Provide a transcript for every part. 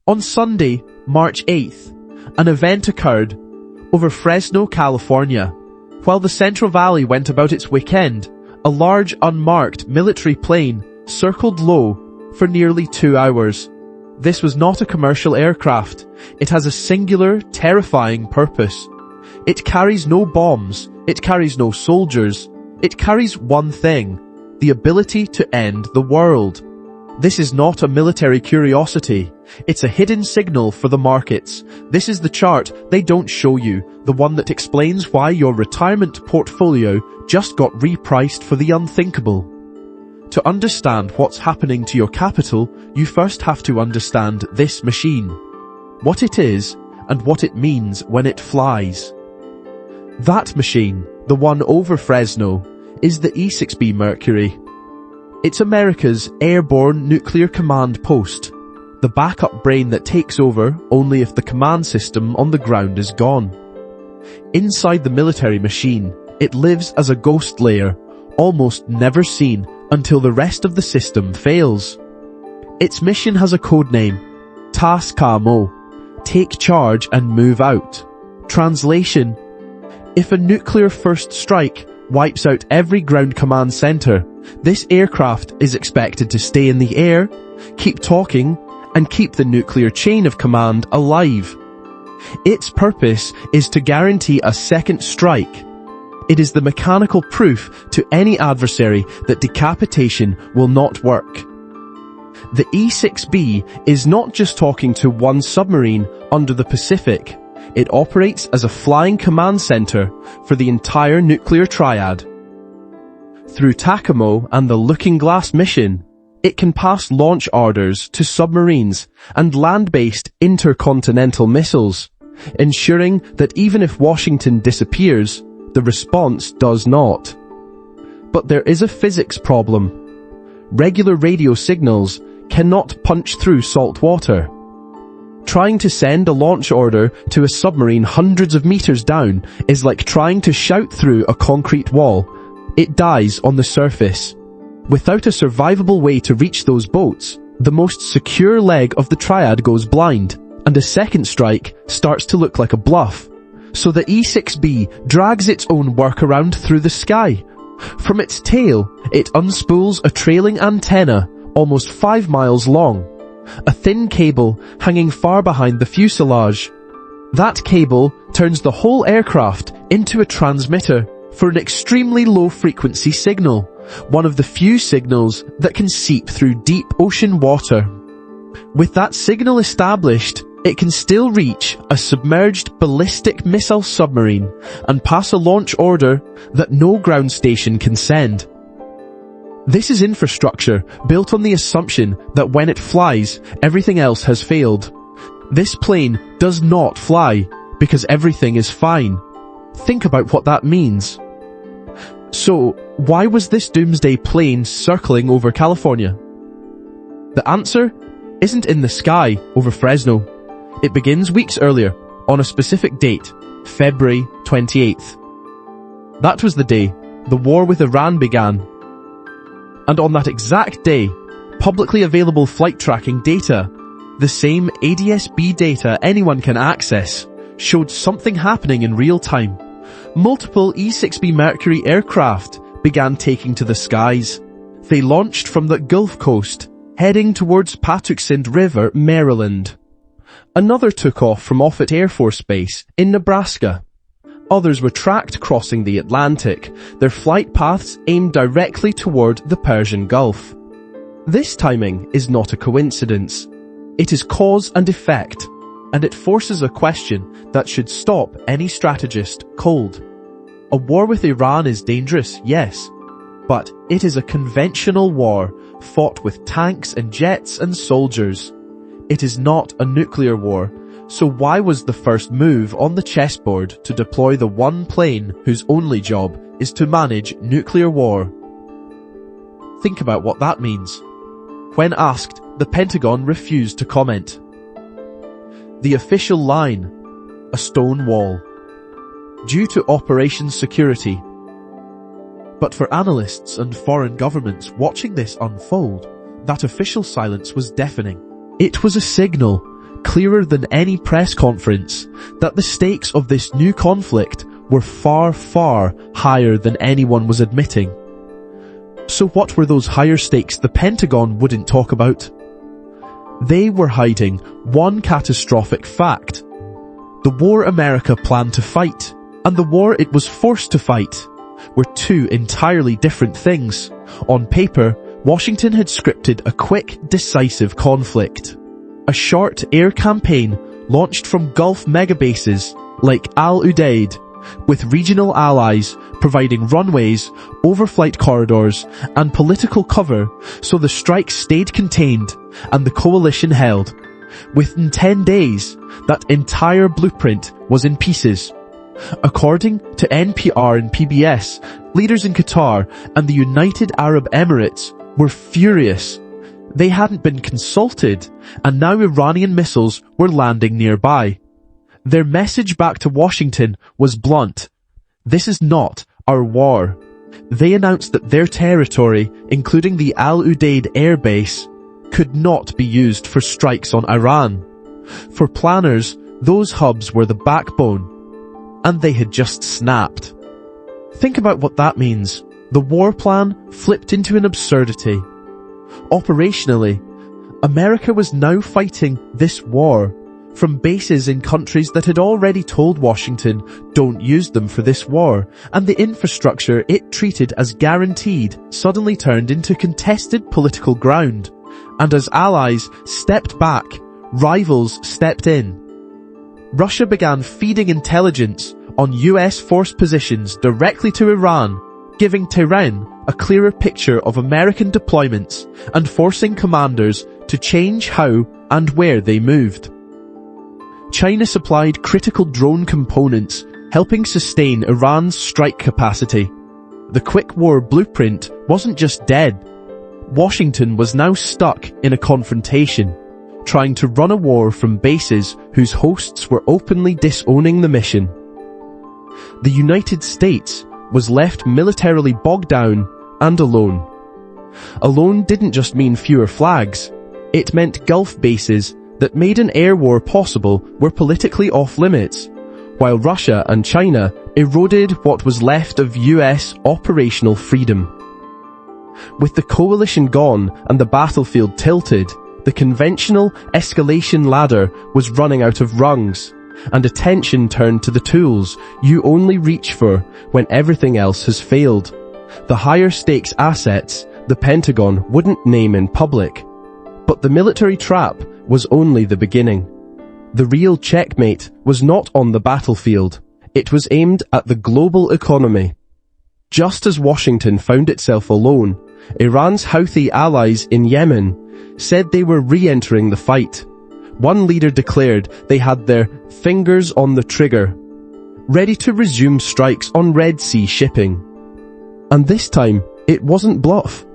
On Sunday, March 8th, an event occurred over Fresno, California. While the Central Valley went about its weekend, a large unmarked military plane circled low for nearly 2 hours. This was not a commercial aircraft. It has a singular, terrifying purpose. It carries no bombs. It carries no soldiers. It carries one thing: the ability to end the world. This is not a military curiosity. It's a hidden signal for the markets. This is the chart they don't show you, the one that explains why your retirement portfolio just got repriced for the unthinkable. To understand what's happening to your capital, you first have to understand this machine, what it is, and what it means when it flies. That machine, the one over Fresno, is the E-6B Mercury. It's America's airborne nuclear command post, the backup brain that takes over only if the command system on the ground is gone. Inside the military machine, it lives as a ghost layer, almost never seen until the rest of the system fails. Its mission has a codename: TACAMO, take charge and move out. Translation: if a nuclear first strike wipes out every ground command center, this aircraft is expected to stay in the air, keep talking, and keep the nuclear chain of command alive. Its purpose is to guarantee a second strike. It is the mechanical proof to any adversary that decapitation will not work. The E-6B is not just talking to one submarine under the Pacific. It operates as a flying command center for the entire nuclear triad. Through TACAMO and the Looking Glass mission, it can pass launch orders to submarines and land-based intercontinental missiles, ensuring that even if Washington disappears, the response does not. But there is a physics problem. Regular radio signals cannot punch through salt water. Trying to send a launch order to a submarine hundreds of meters down is like trying to shout through a concrete wall. It dies on the surface. Without a survivable way to reach those boats, the most secure leg of the triad goes blind, and a second strike starts to look like a bluff. So the E-6B drags its own workaround through the sky. From its tail, it unspools a trailing antenna almost 5 miles long, a thin cable hanging far behind the fuselage. That cable turns the whole aircraft into a transmitter for an extremely low-frequency signal, one of the few signals that can seep through deep ocean water. With that signal established, it can still reach a submerged ballistic missile submarine and pass a launch order that no ground station can send. This is infrastructure built on the assumption that when it flies, everything else has failed. This plane does not fly because everything is fine. Think about what that means. So, why was this Doomsday Plane circling over California? The answer isn't in the sky over Fresno. It begins weeks earlier, on a specific date, February 28th. That was the day the war with Iran began. And on that exact day, publicly available flight tracking data, the same ADS-B data anyone can access, showed something happening in real time. Multiple E-6B Mercury aircraft began taking to the skies. They launched from the Gulf Coast, heading towards Patuxent River, Maryland. Another took off from Offutt Air Force Base in Nebraska. Others were tracked crossing the Atlantic, their flight paths aimed directly toward the Persian Gulf. This timing is not a coincidence. It is cause and effect, and it forces a question that should stop any strategist cold. A war with Iran is dangerous, yes, but it is a conventional war fought with tanks and jets and soldiers. It is not a nuclear war, so why was the first move on the chessboard to deploy the one plane whose only job is to manage nuclear war? Think about what that means. When asked, the Pentagon refused to comment. The official line: a stone wall. Due to operation security. But for analysts and foreign governments watching this unfold, that official silence was deafening. It was a signal, clearer than any press conference that the stakes of this new conflict were far, far higher than anyone was admitting. So what were those higher stakes the Pentagon wouldn't talk about? They were hiding one catastrophic fact. The war America planned to fight, and the war it was forced to fight, were two entirely different things. On paper, Washington had scripted a quick, decisive conflict. A short air campaign launched from Gulf megabases like Al Udeid, with regional allies providing runways, overflight corridors, and political cover so the strike stayed contained and the coalition held. Within 10 days, that entire blueprint was in pieces. According to NPR and PBS, leaders in Qatar and the United Arab Emirates were furious. They hadn't been consulted, and now Iranian missiles were landing nearby. Their message back to Washington was blunt. This is not our war. They announced that their territory, including the Al Udeid air base, could not be used for strikes on Iran. For planners, those hubs were the backbone, and they had just snapped. Think about what that means. The war plan flipped into an absurdity. Operationally, America was now fighting this war from bases in countries that had already told Washington, don't use them for this war, and the infrastructure it treated as guaranteed suddenly turned into contested political ground. And as allies stepped back, rivals stepped in. Russia began feeding intelligence on US force positions directly to Iran, giving Tehran a clearer picture of American deployments and forcing commanders to change how and where they moved. China supplied critical drone components, helping sustain Iran's strike capacity. The quick war blueprint wasn't just dead. Washington was now stuck in a confrontation, trying to run a war from bases whose hosts were openly disowning the mission. The United States was left militarily bogged down and alone. Alone didn't just mean fewer flags. It meant Gulf bases that made an air war possible were politically off limits, while Russia and China eroded what was left of US operational freedom. With the coalition gone and the battlefield tilted, the conventional escalation ladder was running out of rungs, and attention turned to the tools you only reach for when everything else has failed. The higher stakes assets the Pentagon wouldn't name in public. But the military trap was only the beginning. The real checkmate was not on the battlefield. It was aimed at the global economy. Just as Washington found itself alone, Iran's Houthi allies in Yemen said they were re-entering the fight. One leader declared they had their fingers on the trigger, ready to resume strikes on Red Sea shipping. And this time, it wasn't bluff.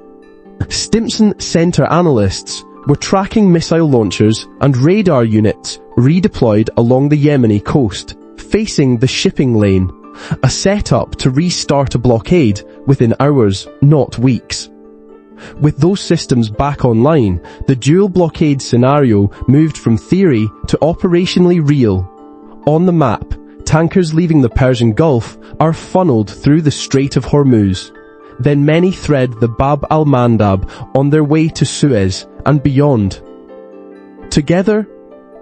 Stimson Center analysts were tracking missile launchers and radar units redeployed along the Yemeni coast, facing the shipping lane, a setup to restart a blockade within hours, not weeks. With those systems back online, the dual blockade scenario moved from theory to operationally real. On the map, tankers leaving the Persian Gulf are funneled through the Strait of Hormuz. Then many thread the Bab al-Mandab on their way to Suez and beyond. Together,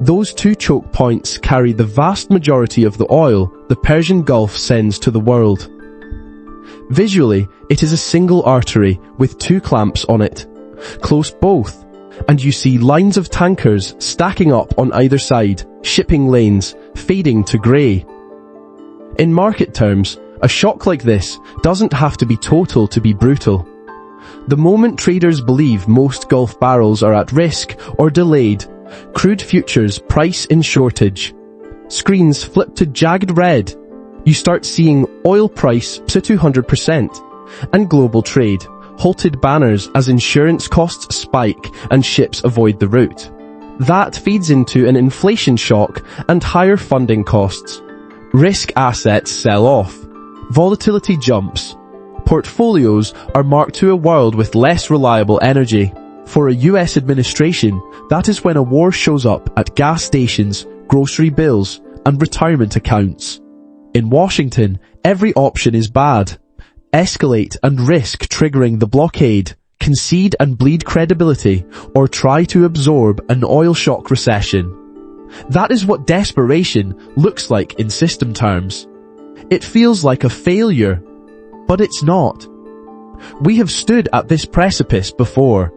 those two choke points carry the vast majority of the oil the Persian Gulf sends to the world. Visually, it is a single artery with two clamps on it. Close both, and you see lines of tankers stacking up on either side, shipping lanes fading to grey. In market terms, a shock like this doesn't have to be total to be brutal. The moment traders believe most Gulf barrels are at risk or delayed, crude futures price in shortage. Screens flip to jagged red. You start seeing oil price to 200%, and global trade halted banners as insurance costs spike and ships avoid the route. That feeds into an inflation shock and higher funding costs. Risk assets sell off. Volatility jumps. Portfolios are marked to a world with less reliable energy. For a US administration, that is when a war shows up at gas stations, grocery bills, and retirement accounts. In Washington, every option is bad. Escalate and risk triggering the blockade, concede and bleed credibility, or try to absorb an oil shock recession. That is what desperation looks like in system terms. It feels like a failure, but it's not. We have stood at this precipice before,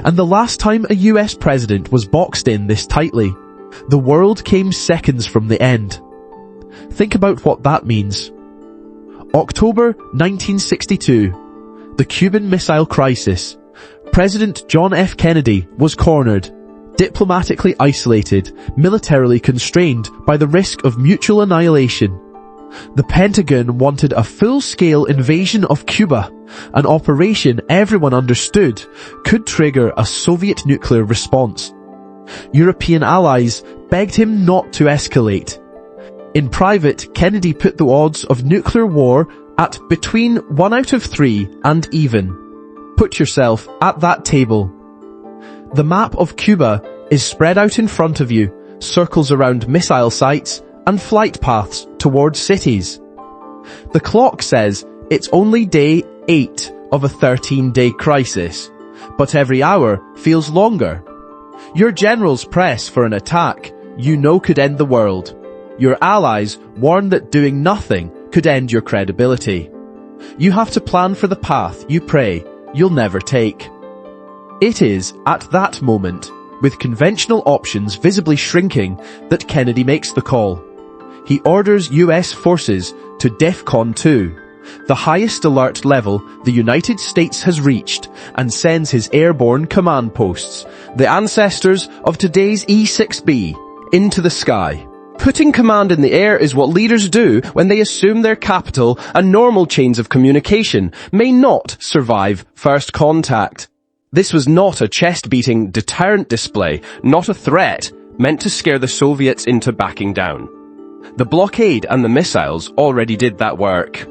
and the last time a US president was boxed in this tightly, the world came seconds from the end. Think about what that means. October 1962, the Cuban Missile Crisis. President John F. Kennedy was cornered, diplomatically isolated, militarily constrained by the risk of mutual annihilation. The Pentagon wanted a full-scale invasion of Cuba, an operation everyone understood could trigger a Soviet nuclear response. European allies begged him not to escalate. In private, Kennedy put the odds of nuclear war at between 1 out of 3 and even. Put yourself at that table. The map of Cuba is spread out in front of you, circles around missile sites and flight paths towards cities. The clock says it's only day 8 of a 13-day crisis, but every hour feels longer. Your generals press for an attack you know could end the world. Your allies warn that doing nothing could end your credibility. You have to plan for the path you pray you'll never take. It is at that moment, with conventional options visibly shrinking, that Kennedy makes the call. He orders US forces to DEFCON 2, the highest alert level the United States has reached, and sends his airborne command posts, the ancestors of today's E-6B, into the sky. Putting command in the air is what leaders do when they assume their capital and normal chains of communication may not survive first contact. This was not a chest-beating deterrent display, not a threat meant to scare the Soviets into backing down. The blockade and the missiles already did that work.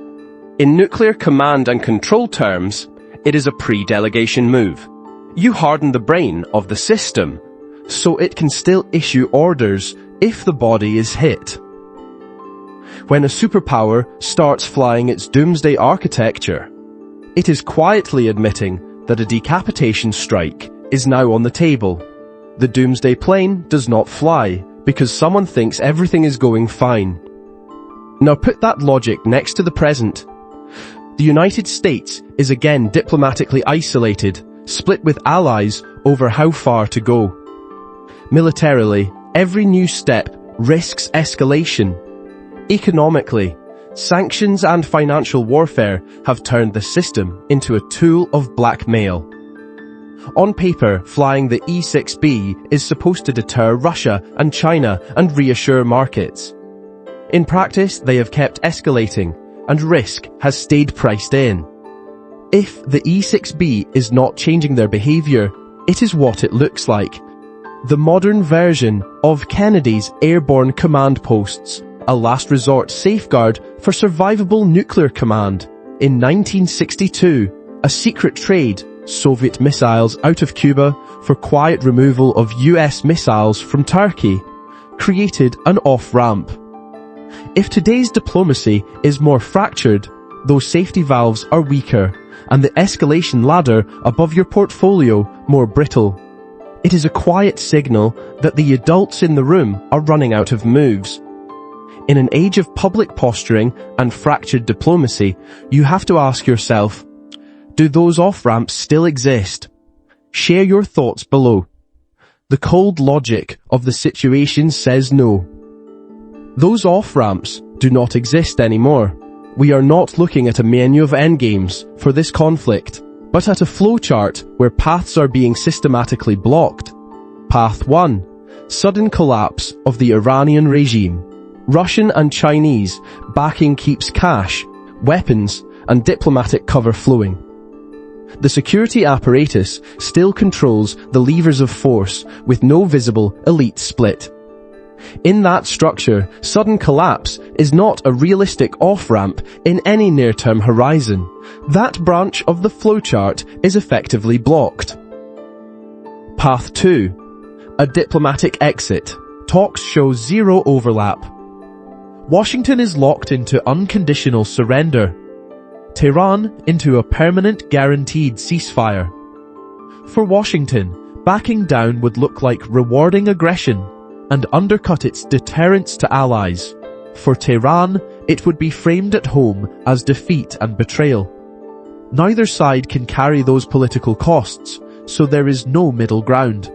In nuclear command and control terms, it is a pre-delegation move. You harden the brain of the system, so it can still issue orders if the body is hit. When a superpower starts flying its doomsday architecture, it is quietly admitting that a decapitation strike is now on the table. The Doomsday Plane does not fly because someone thinks everything is going fine. Now put that logic next to the present. The United States is again diplomatically isolated, split with allies over how far to go. Militarily, every new step risks escalation. Economically, sanctions and financial warfare have turned the system into a tool of blackmail. On paper, flying the E-6B is supposed to deter Russia and China and reassure markets. In practice, they have kept escalating, and risk has stayed priced in. If the E-6B is not changing their behavior, it is what it looks like. The modern version of Kennedy's airborne command posts, a last resort safeguard for survivable nuclear command. In 1962, a secret trade, Soviet missiles out of Cuba for quiet removal of US missiles from Turkey, created an off-ramp. If today's diplomacy is more fractured, those safety valves are weaker, and the escalation ladder above your portfolio more brittle. It is a quiet signal that the adults in the room are running out of moves. In an age of public posturing and fractured diplomacy, you have to ask yourself, do those off-ramps still exist? Share your thoughts below. The cold logic of the situation says no. Those off-ramps do not exist anymore. We are not looking at a menu of endgames for this conflict, but at a flowchart where paths are being systematically blocked. Path 1. Sudden collapse of the Iranian regime. Russian and Chinese backing keeps cash, weapons, and diplomatic cover flowing. The security apparatus still controls the levers of force with no visible elite split. In that structure, sudden collapse is not a realistic off-ramp in any near-term horizon. That branch of the flowchart is effectively blocked. Path 2. A diplomatic exit. Talks show zero overlap. Washington is locked into unconditional surrender. Tehran into a permanent guaranteed ceasefire. For Washington, backing down would look like rewarding aggression and undercut its deterrence to allies. For Tehran, it would be framed at home as defeat and betrayal. Neither side can carry those political costs, so there is no middle ground.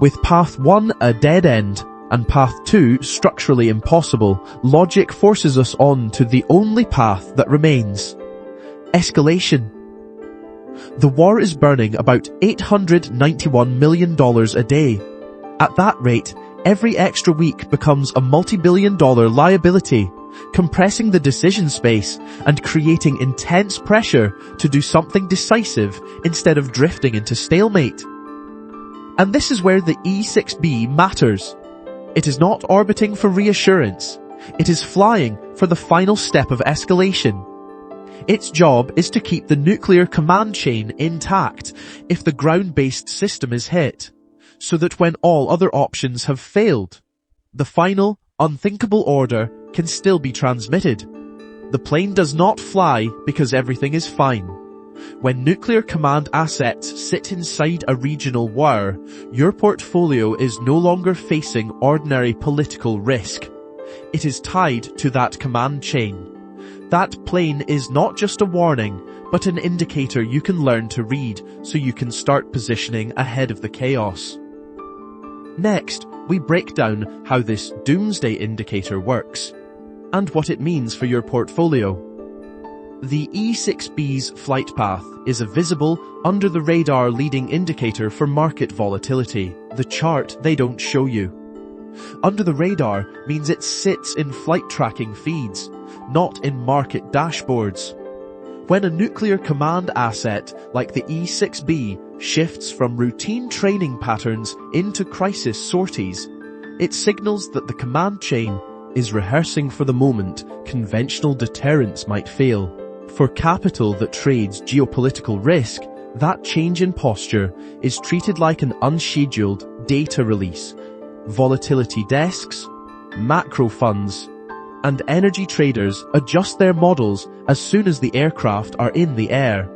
With Path 1 a dead end and Path 2 structurally impossible, logic forces us on to the only path that remains. Escalation. The war is burning about $891 million a day. At that rate, every extra week becomes a multi-billion-dollar liability, compressing the decision space and creating intense pressure to do something decisive instead of drifting into stalemate. And this is where the E-6B matters. It is not orbiting for reassurance. It is flying for the final step of escalation. Its job is to keep the nuclear command chain intact if the ground-based system is hit, so that when all other options have failed, the final, unthinkable order can still be transmitted. The plane does not fly because everything is fine. When nuclear command assets sit inside a regional war, your portfolio is no longer facing ordinary political risk. It is tied to that command chain. That plane is not just a warning, but an indicator you can learn to read so you can start positioning ahead of the chaos. Next, we break down how this doomsday indicator works and what it means for your portfolio. The E-6B's flight path is a visible, under-the-radar leading indicator for market volatility, the chart they don't show you. Under the radar means it sits in flight tracking feeds, not in market dashboards. When a nuclear command asset like the E-6B shifts from routine training patterns into crisis sorties, it signals that the command chain is rehearsing for the moment conventional deterrence might fail. For capital that trades geopolitical risk, that change in posture is treated like an unscheduled data release. Volatility desks, macro funds, and energy traders adjust their models as soon as the aircraft are in the air.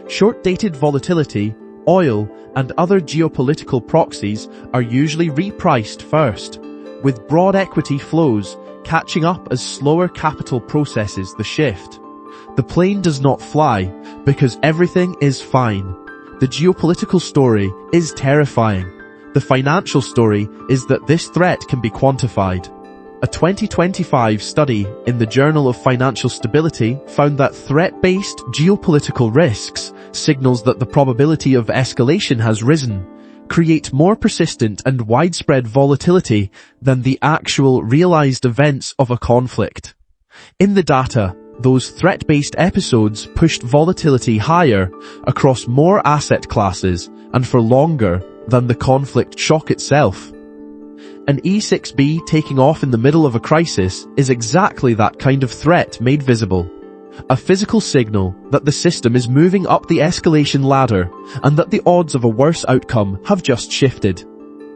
Short-dated volatility, oil, and other geopolitical proxies are usually repriced first, with broad equity flows catching up as slower capital processes the shift. The plane does not fly because everything is fine. The geopolitical story is terrifying. The financial story is that this threat can be quantified. A 2025 study in the Journal of Financial Stability found that threat-based geopolitical risks, signals that the probability of escalation has risen, create more persistent and widespread volatility than the actual realized events of a conflict. In the data, those threat-based episodes pushed volatility higher across more asset classes and for longer than the conflict shock itself. An E-6B taking off in the middle of a crisis is exactly that kind of threat made visible. A physical signal that the system is moving up the escalation ladder and that the odds of a worse outcome have just shifted.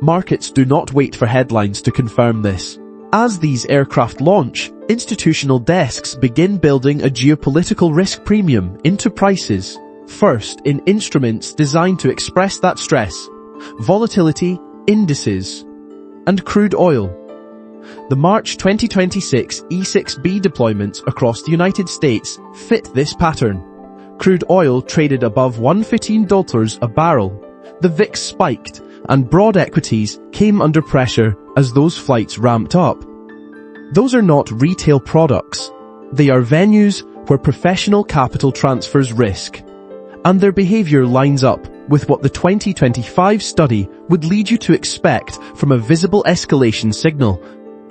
Markets do not wait for headlines to confirm this. As these aircraft launch, institutional desks begin building a geopolitical risk premium into prices, first in instruments designed to express that stress: volatility, indices, and crude oil. The March 2026 E-6B deployments across the United States fit this pattern. Crude oil traded above $115 a barrel. The VIX spiked, and broad equities came under pressure as those flights ramped up. Those are not retail products. They are venues where professional capital transfers risk, and their behavior lines up with what the 2025 study would lead you to expect from a visible escalation signal.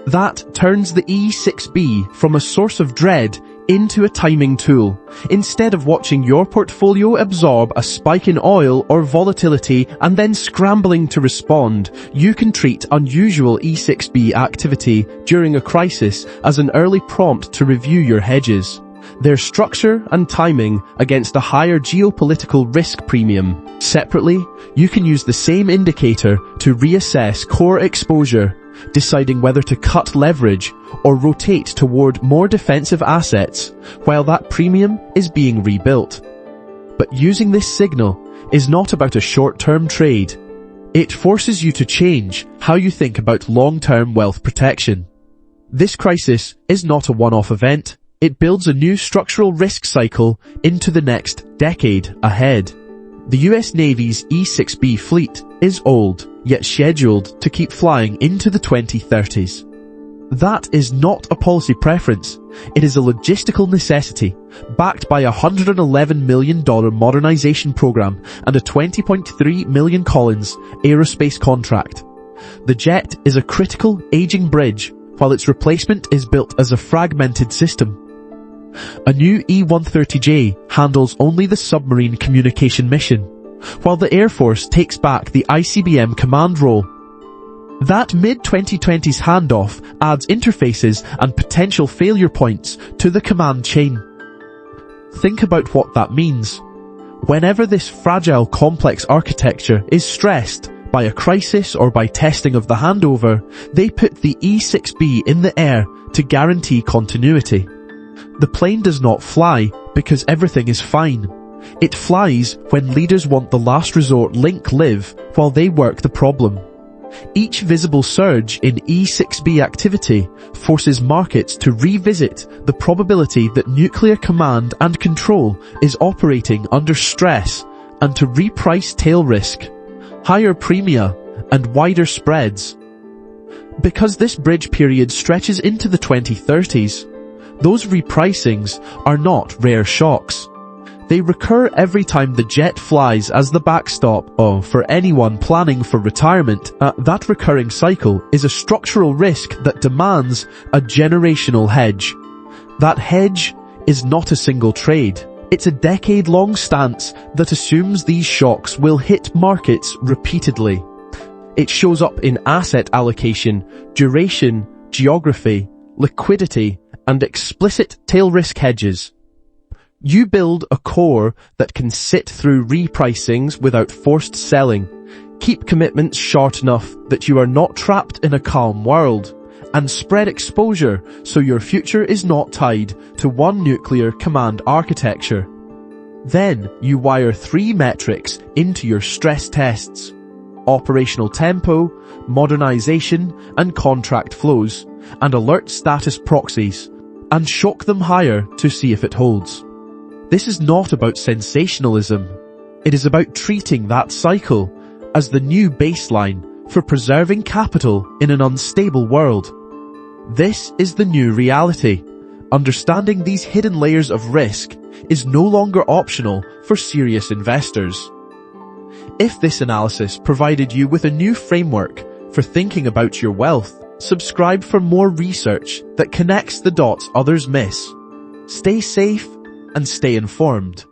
That turns the E-6B from a source of dread into a timing tool. Instead of watching your portfolio absorb a spike in oil or volatility and then scrambling to respond, you can treat unusual E-6B activity during a crisis as an early prompt to review your hedges. their structure and timing against a higher geopolitical risk premium. Separately, you can use the same indicator to reassess core exposure, deciding whether to cut leverage or rotate toward more defensive assets while that premium is being rebuilt. But using this signal is not about a short-term trade. It forces you to change how you think about long-term wealth protection. This crisis is not a one-off event. It builds a new structural risk cycle into the next decade ahead. The US Navy's E-6B fleet is old, yet scheduled to keep flying into the 2030s. That is not a policy preference. It is a logistical necessity, backed by a $111 million modernization program and a $20.3 million Collins aerospace contract. The jet is a critical, aging bridge, while its replacement is built as a fragmented system. A new E-130J handles only the submarine communication mission, while the Air Force takes back the ICBM command role. That mid-2020s handoff adds interfaces and potential failure points to the command chain. Think about what that means. Whenever this fragile, complex architecture is stressed by a crisis or by testing of the handover, they put the E-6B in the air to guarantee continuity. The plane does not fly because everything is fine. It flies when leaders want the last resort link live while they work the problem. Each visible surge in E-6B activity forces markets to revisit the probability that nuclear command and control is operating under stress and to reprice tail risk, higher premia, and wider spreads. Because this bridge period stretches into the 2030s, those repricings are not rare shocks. They recur every time the jet flies as the backstop for anyone planning for retirement. That recurring cycle is a structural risk that demands a generational hedge. That hedge is not a single trade. It's a decade-long stance that assumes these shocks will hit markets repeatedly. It shows up in asset allocation, duration, geography, liquidity, and explicit tail risk hedges. You build a core that can sit through repricings without forced selling, keep commitments short enough that you are not trapped in a calm world, and spread exposure so your future is not tied to one nuclear command architecture. Then you wire 3 metrics into your stress tests: operational tempo, modernization, and contract flows, and alert status proxies, and shock them higher to see if it holds. This is not about sensationalism. It is about treating that cycle as the new baseline for preserving capital in an unstable world. This is the new reality. Understanding these hidden layers of risk is no longer optional for serious investors. If this analysis provided you with a new framework for thinking about your wealth, subscribe for more research that connects the dots others miss. Stay safe and stay informed.